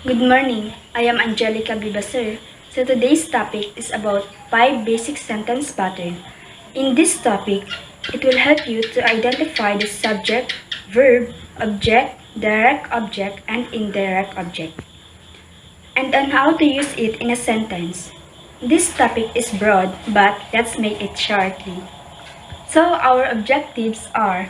Good morning. I am Angelica Bibasir. So today's topic is about 5 basic sentence pattern. In this topic, it will help you to identify the subject, verb, object, direct object, and indirect object, and on how to use it in a sentence. This topic is broad, but let's make it shortly. So our objectives are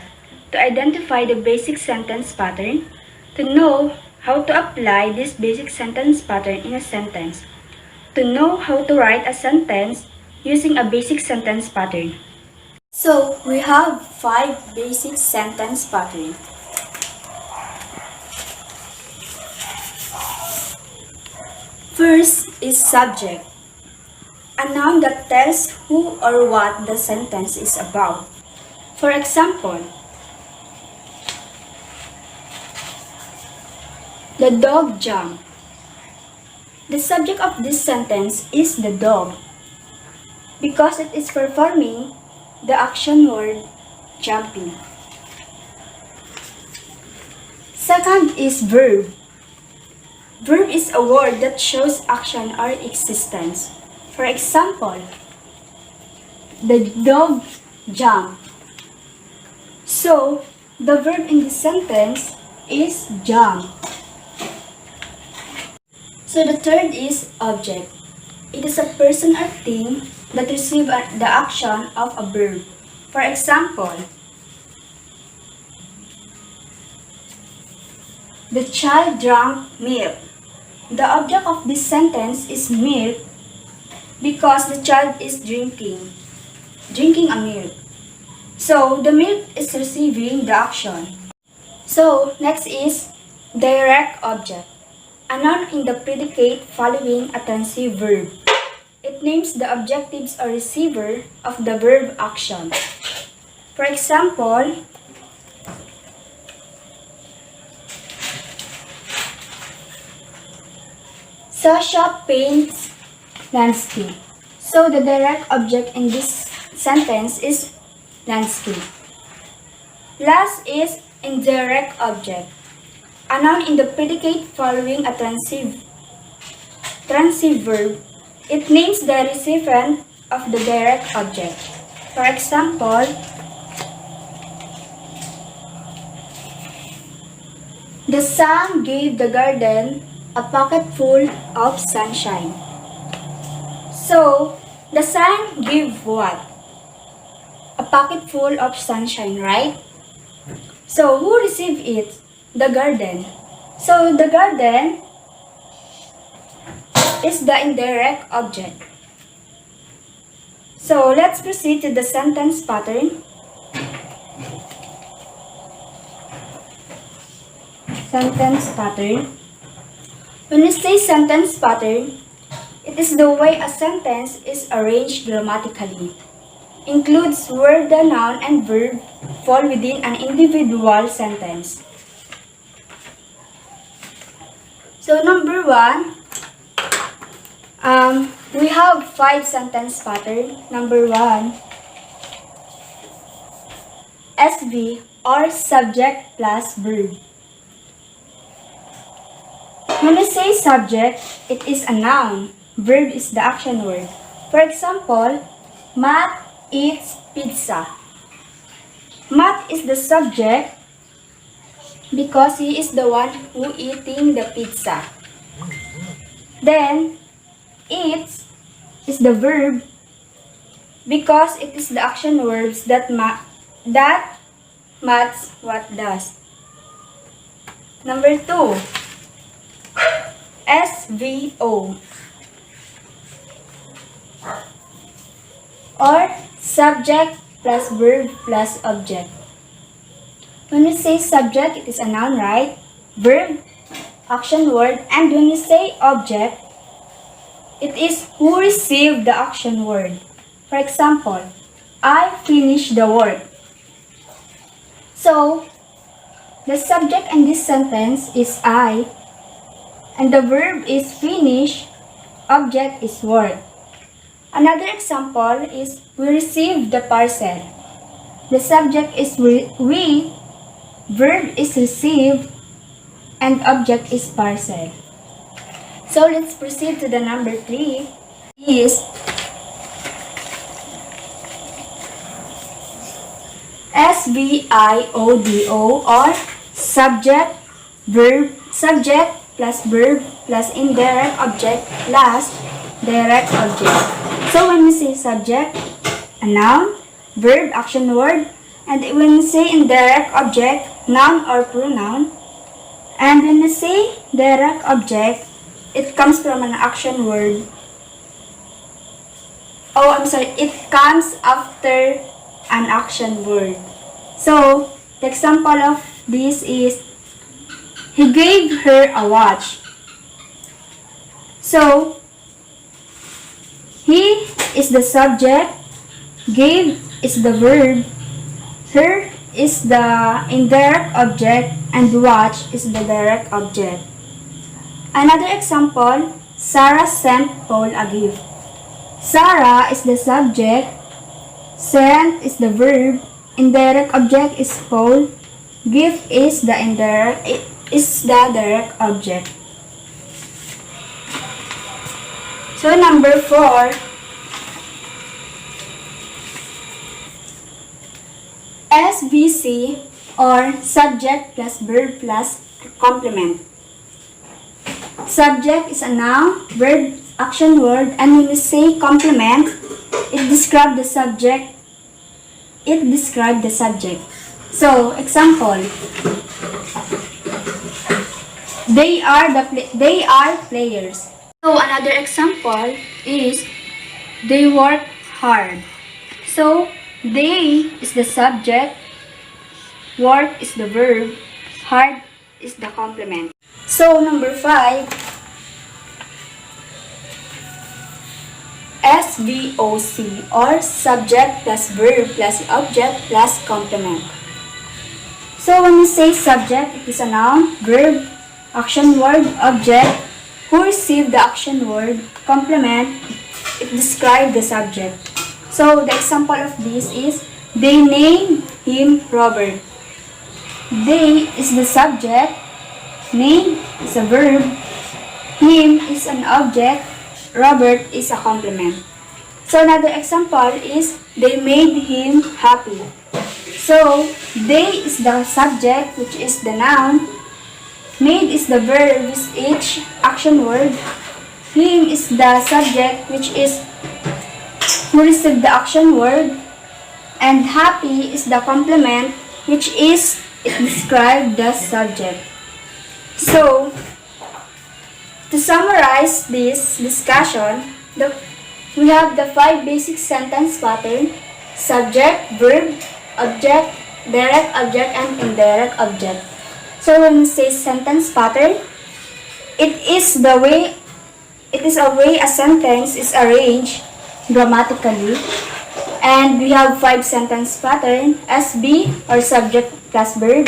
to identify the basic sentence pattern, to know how to apply this basic sentence pattern in a sentence, to know how to write a sentence using a basic sentence pattern. So we have 5 basic sentence patterns. First is subject, a noun that tells who or what the sentence is about. For example, the dog jumped. The subject of this sentence is the dog because it is performing the action word jumping. Second is verb. Verb is a word that shows action or existence. For example, the dog jumped. So, the verb in this sentence is jump. So the third is object. It is a person or thing that receives the action of a verb. For example, the child drank milk. The object of this sentence is milk because the child is drinking a milk. So the milk is receiving the action. So next is direct object. A noun in the predicate following a transitive verb. It names the objectives or receiver of the verb action. For example, Sasha paints landscape. So the direct object in this sentence is landscape. Last is indirect object. A noun in the predicate following a transitive verb. It names the recipient of the direct object. For example, the sun gave the garden a pocket full of sunshine. So, the sun gave what? A pocket full of sunshine, right? So, who received it? The garden. So, the garden is the indirect object. So, let's proceed to the sentence pattern. Sentence pattern. When we say sentence pattern, it is the way a sentence is arranged grammatically. Includes where the noun and verb fall within an individual sentence. So number 1, we have 5 sentence pattern. Number 1, SV or subject plus verb. When we say subject, it is a noun. Verb is the action word. For example, Matt eats pizza. Matt is the subject because he is the one who eating the pizza. Then, eats is the verb because it is the action verbs that Matt's what does. Number 2, SVO or subject plus verb plus object. When we say subject, it is a noun, right? Verb, action word, and when we say object, it is who received the action word. For example, I finished the work. So, the subject in this sentence is I, and the verb is finish, object is work. Another example is we received the parcel. The subject is we, verb is received, and object is parcel. So let's proceed to the number 3 is SVIODO or subject plus verb plus indirect object plus direct object. So when we say subject, a noun, verb, action word, and when we say indirect object, noun or pronoun, and when we say direct object, it comes from an action word. Oh, I'm sorry, it comes after an action word. So, the example of this is, he gave her a watch. So, he is the subject, gave is the verb, her is the indirect object, and watch is the direct object. Another example, Sarah sent Paul a gift. Sarah is the subject, sent is the verb, indirect object is Paul, gift is the direct object. So number 4, SVC or subject plus verb plus complement. Subject is a noun, verb, action word, and when we say complement, it describes the subject. So, example, they are players. So, another example is they work hard. So, they is the subject, work is the verb, hard is the complement. So, number 5, SVOC or subject plus verb plus object plus complement. So, when we say subject, it is a noun, verb, action word, object, who received the action word, complement, it describes the subject. So, the example of this is, they named him Robert. They is the subject, name is a verb, him is an object, Robert is a complement. So another example is, they made him happy. So, they is the subject, which is the noun, made is the verb, with each action word, him is the subject, which is who received the action word, and happy is the complement, which is it describes the subject. So, to summarize this discussion, we have the 5 basic sentence pattern: subject, verb, object, direct object, and indirect object. So when we say sentence pattern, it is a way a sentence is arranged grammatically. And we have 5 sentence pattern: SB or subject plus verb,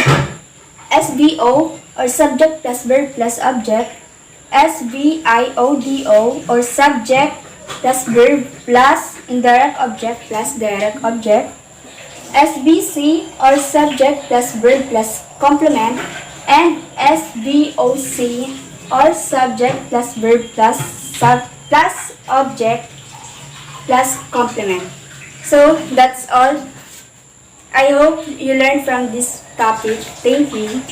SVO or subject plus verb plus object, SVIODO or subject plus verb plus indirect object plus direct object, SVC or subject plus verb plus complement, and SVOC or subject plus verb plus object plus complement. So that's all. I hope you learned from this topic. Thank you.